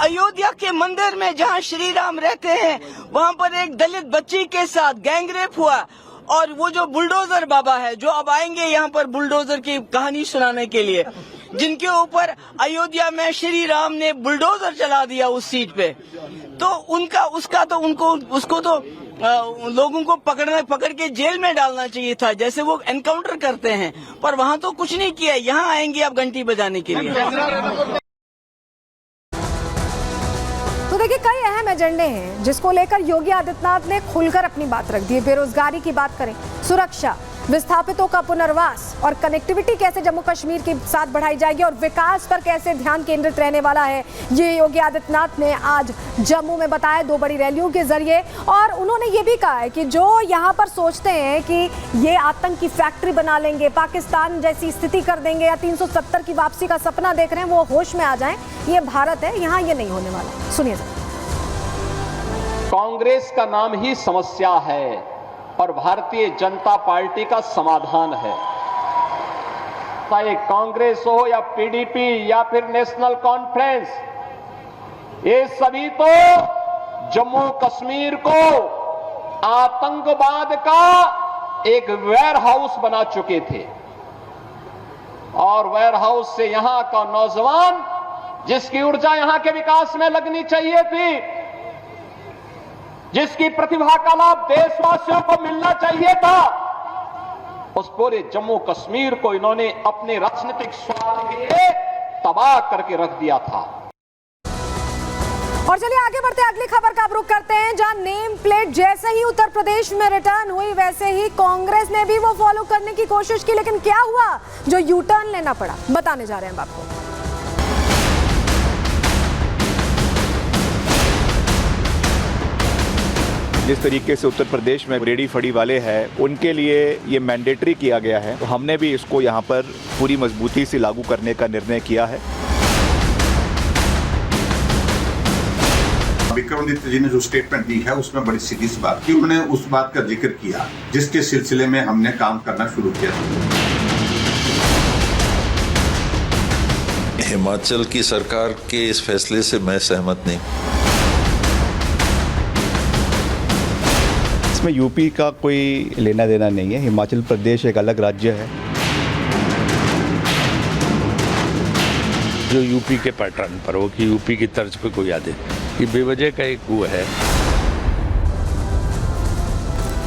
अयोध्या के मंदिर में जहां श्री राम रहते हैं वहां पर एक दलित बच्ची के साथ गैंगरेप हुआ, और वो जो बुलडोजर बाबा है जो अब आएंगे यहाँ पर बुलडोजर की कहानी सुनाने के लिए, जिनके ऊपर अयोध्या में श्री राम ने बुलडोजर चला दिया उस सीट पे, तो उसको तो लोगों को पकड़ के जेल में डालना चाहिए था, जैसे वो एनकाउंटर करते हैं, पर वहाँ तो कुछ नहीं किया। यहाँ आएंगे अब घंटी बजाने के लिए। तो देखिए, कई अहम एजेंडे हैं जिसको लेकर योगी आदित्यनाथ ने खुलकर अपनी बात रख दी है। बेरोजगारी की बात करें, सुरक्षा, विस्थापितों का पुनर्वास और कनेक्टिविटी कैसे जम्मू कश्मीर के साथ बढ़ाई जाएगी और विकास पर कैसे ध्यान केंद्रित रहने वाला है, ये योगी आदित्यनाथ ने आज जम्मू में बताया 2 बड़ी रैलियों के जरिए। और उन्होंने ये भी कहा है कि जो यहाँ पर सोचते हैं कि ये आतंक की फैक्ट्री बना लेंगे, पाकिस्तान जैसी स्थिति कर देंगे या 370 की वापसी का सपना देख रहे हैं, वो होश में आ जाएं। ये भारत है, यहाँ ये नहीं होने वाला। सुनिए। कांग्रेस का नाम ही समस्या है और भारतीय जनता पार्टी का समाधान है। चाहे कांग्रेस हो या पीडीपी या फिर नेशनल कॉन्फ्रेंस, ये सभी तो जम्मू कश्मीर को आतंकवाद का एक वेयर हाउस बना चुके थे, और वेयर हाउस से यहां का नौजवान जिसकी ऊर्जा यहां के विकास में लगनी चाहिए थी, जिसकी प्रतिभा का लाभ देशवासियों को मिलना चाहिए था, उस पूरे जम्मू कश्मीर को इन्होंने अपने राजनीतिक स्वार्थ के लिए तबाह करके रख दिया था। और चलिए आगे बढ़ते हैं, अगली खबर का रुख करते हैं, जहां नेम प्लेट जैसे ही उत्तर प्रदेश में रिटर्न हुई वैसे ही कांग्रेस ने भी वो फॉलो करने की कोशिश की, लेकिन क्या हुआ जो यू टर्न लेना पड़ा, बताने जा रहे हैं आपको। जिस तरीके से उत्तर प्रदेश में रेडी फड़ी वाले हैं उनके लिए ये मैंडेटरी किया गया है, तो हमने भी इसको यहाँ पर पूरी मजबूती से लागू करने का निर्णय किया है। विक्रमादित्य जी ने जो स्टेटमेंट दी है उसमें बड़ी सीधी सी बात की, उन्होंने उस बात का जिक्र किया जिसके सिलसिले में हमने काम करना शुरू किया। हिमाचल की सरकार के इस फैसले से मैं सहमत नहीं। इसमें यूपी का कोई लेना देना नहीं है, हिमाचल प्रदेश एक अलग राज्य है। जो यूपी के पैटर्न पर हो कि यूपी की तर्ज पे कोई आदे, ये बेवजह का एक वो है।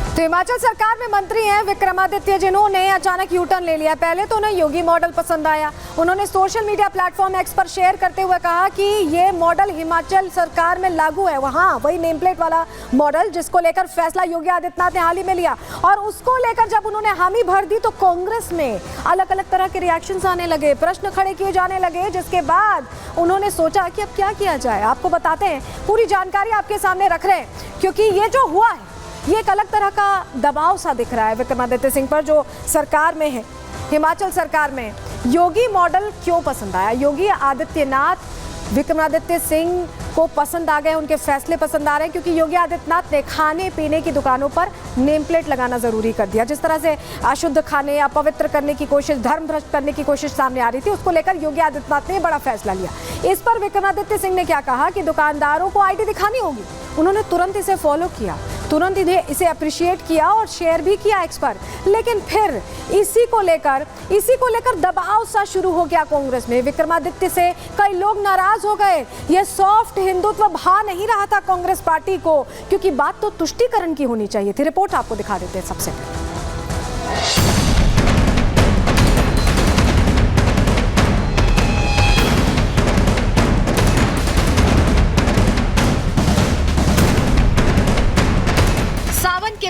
तो हिमाचल सरकार में मंत्री हैं विक्रमादित्य, जिन्होंने अचानक यू टर्न ले लिया। पहले तो उन्हें योगी मॉडल पसंद आया, उन्होंने सोशल मीडिया प्लेटफॉर्म एक्स पर शेयर करते हुए कहा कि ये मॉडल हिमाचल सरकार में लागू है, वहाँ वही नेम प्लेट वाला मॉडल जिसको लेकर फैसला योगी आदित्यनाथ ने हाल ही में लिया। और उसको लेकर जब उन्होंने हामी भर दी तो कांग्रेस में अलग अलग तरह के रिएक्शंस आने लगे, प्रश्न खड़े किए जाने लगे, जिसके बाद उन्होंने सोचा कि अब क्या किया जाए। आपको बताते हैं, पूरी जानकारी आपके सामने रख रहे हैं, क्योंकि ये जो हुआ है ये एक अलग तरह का दबाव सा दिख रहा है विक्रमादित्य सिंह पर, जो सरकार में है, हिमाचल सरकार में। योगी मॉडल क्यों पसंद आया? योगी आदित्यनाथ विक्रमादित्य सिंह को पसंद आ गए, उनके फैसले पसंद आ रहे हैं, क्योंकि योगी आदित्यनाथ ने खाने पीने की दुकानों पर नेम प्लेट लगाना जरूरी कर दिया। जिस तरह से अशुद्ध खाने, अपवित्र करने की कोशिश, धर्म भ्रष्ट करने की कोशिश सामने आ रही थी, उसको लेकर योगी आदित्यनाथ ने बड़ा फैसला लिया। इस पर विक्रमादित्य सिंह ने क्या कहा कि दुकानदारों को आईडी दिखानी होगी। उन्होंने तुरंत इसे फॉलो किया, तुरंत इसे अप्रिशिएट किया और शेयर भी किया एक्स पर। लेकिन फिर इसी को लेकर दबाव सा शुरू हो गया कांग्रेस में। विक्रमादित्य से कई लोग नाराज हो गए। ये सॉफ्ट हिंदुत्व भा नहीं रहा था कांग्रेस पार्टी को, क्योंकि बात तो तुष्टीकरण की होनी चाहिए थी। रिपोर्ट आपको दिखा देते हैं सबसे पहले।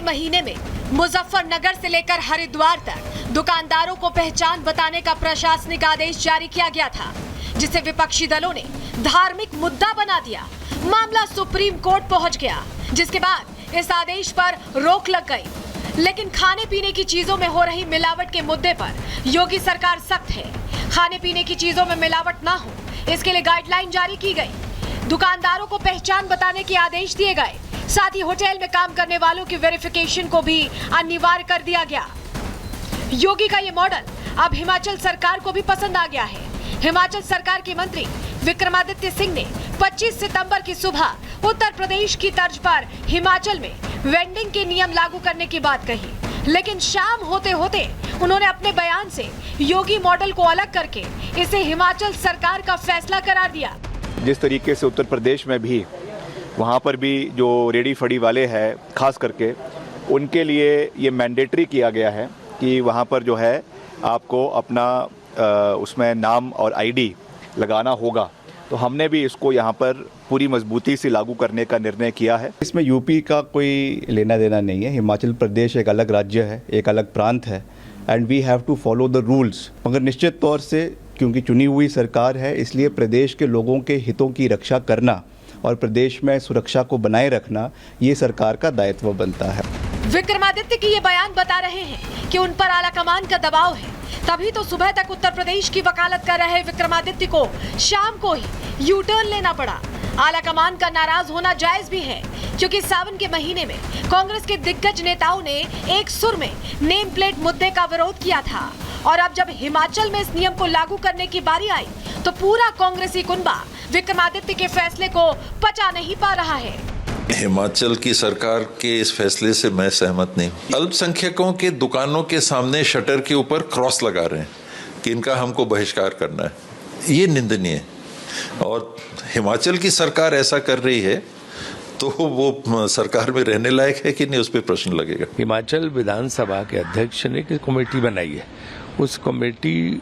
महीने में मुजफ्फरनगर से लेकर हरिद्वार तक दुकानदारों को पहचान बताने का प्रशासनिक आदेश जारी किया गया था, जिसे विपक्षी दलों ने धार्मिक मुद्दा बना दिया। मामला सुप्रीम कोर्ट पहुंच गया, जिसके बाद इस आदेश पर रोक लग गई। लेकिन खाने पीने की चीजों में हो रही मिलावट के मुद्दे पर योगी सरकार सख्त है। खाने पीने की चीजों में मिलावट ना हो, इसके लिए गाइडलाइन जारी की गई। दुकानदारों को पहचान बताने के आदेश दिए गए। साथ ही होटल में काम करने वालों की वेरिफिकेशन को भी अनिवार्य कर दिया गया। योगी का ये मॉडल अब हिमाचल सरकार को भी पसंद आ गया है। हिमाचल सरकार के मंत्री विक्रमादित्य सिंह ने 25 सितंबर की सुबह उत्तर प्रदेश की तर्ज पर हिमाचल में वेंडिंग के नियम लागू करने की बात कही, लेकिन शाम होते होते उन्होंने अपने बयान से योगी मॉडल को अलग करके इसे हिमाचल सरकार का फैसला करार दिया। जिस तरीके से उत्तर प्रदेश में भी वहाँ पर भी जो रेडी फड़ी वाले हैं खास करके उनके लिए ये मैंडेटरी किया गया है कि वहाँ पर जो है आपको अपना उसमें नाम और आईडी लगाना होगा। तो हमने भी इसको यहाँ पर पूरी मजबूती से लागू करने का निर्णय किया है। इसमें यूपी का कोई लेना देना नहीं है। हिमाचल प्रदेश एक अलग राज्य है, एक अलग प्रांत है and we have to follow the rules. मगर निश्चित तौर से क्योंकि चुनी हुई सरकार है इसलिए प्रदेश के लोगों के हितों की रक्षा करना और प्रदेश में सुरक्षा को बनाए रखना ये सरकार का दायित्व बनता है। विक्रमादित्य की ये बयान बता रहे हैं कि उन पर आलाकमान का दबाव है, तभी तो सुबह तक उत्तर प्रदेश की वकालत कर रहे विक्रमादित्य को शाम को ही यू टर्न लेना पड़ा। आलाकमान का नाराज होना जायज भी है क्योंकि सावन के महीने में कांग्रेस के दिग्गज नेताओं ने एक सुर में नेम प्लेट मुद्दे का विरोध किया था और अब जब हिमाचल में इस नियम को लागू करने की बारी आई तो पूरा कांग्रेसी कुनबा विक्रमादित्य के फैसले को पचा नहीं पा रहा है। हिमाचल की सरकार के इस फैसले से मैं सहमत नहीं। अल्पसंख्यकों के दुकानों के सामने शटर के ऊपर क्रॉस लगा रहे हैं कि इनका हमको बहिष्कार करना है, ये निंदनीय है। और हिमाचल की सरकार ऐसा कर रही है तो वो सरकार में रहने लायक है कि नहीं, उस पर प्रश्न लगेगा। हिमाचल विधानसभा के अध्यक्ष ने एक कमेटी बनाई है, उस कमेटी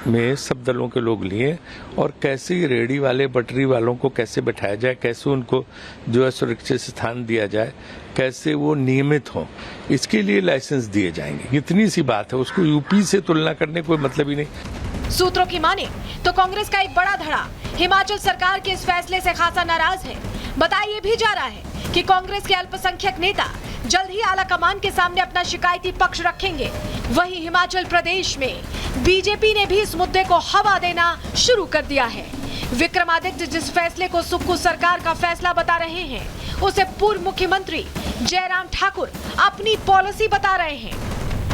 में सब दलों के लोग लिए और कैसे रेडी वाले पटरी वालों को कैसे बैठाया जाए, कैसे उनको जो है सुरक्षित स्थान दिया जाए, कैसे वो नियमित हों, इसके लिए लाइसेंस दिए जाएंगे। इतनी सी बात है, उसको यूपी से तुलना करने कोई मतलब ही नहीं। सूत्रों की माने तो कांग्रेस का एक बड़ा धड़ा हिमाचल सरकार के इस फैसले से खासा नाराज है। बताया भी जा रहा है कि कांग्रेस के अल्पसंख्यक नेता जल्द ही आलाकमान के सामने अपना शिकायती पक्ष रखेंगे। वहीं हिमाचल प्रदेश में बीजेपी ने भी इस मुद्दे को हवा देना शुरू कर दिया है। विक्रमादित्य जिस फैसले को सुक्खू सरकार का फैसला बता रहे हैं उसे पूर्व मुख्यमंत्री जयराम ठाकुर अपनी पॉलिसी बता रहे हैं।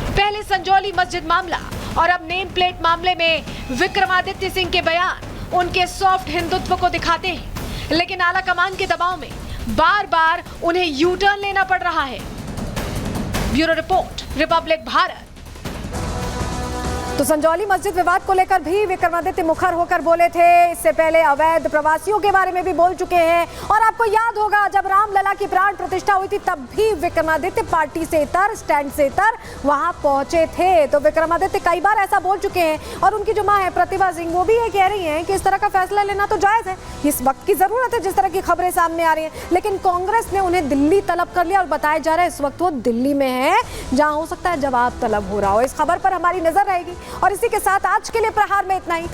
पहले संजौली मस्जिद मामला और अब नेम प्लेट मामले में विक्रमादित्य सिंह के बयान उनके सॉफ्ट हिंदुत्व को दिखाते हैं, लेकिन आलाकमान के दबाव में बार बार उन्हें यू टर्न लेना पड़ रहा है। Bureau report, Republic Bharat. तो संजौली मस्जिद विवाद को लेकर भी विक्रमादित्य मुखर होकर बोले थे। इससे पहले अवैध प्रवासियों के बारे में भी बोल चुके हैं। और आपको याद होगा जब रामलला की प्राण प्रतिष्ठा हुई थी तब भी विक्रमादित्य पार्टी से इतर, स्टैंड से इतर वहां पहुंचे थे। तो विक्रमादित्य कई बार ऐसा बोल चुके हैं और उनकी जो मां है प्रतिभा सिंह वो भी ये कह रही हैं कि इस तरह का फैसला लेना तो जायज है, इस वक्त की जरूरत है जिस तरह की खबरें सामने आ रही है। लेकिन कांग्रेस ने उन्हें दिल्ली तलब कर लिया और बताया जा रहा है इस वक्त वो दिल्ली में है जहां हो सकता है जवाब तलब हो रहा हो। इस खबर पर हमारी नजर रहेगी और इसी के साथ आज के लिए प्रहार में इतना ही।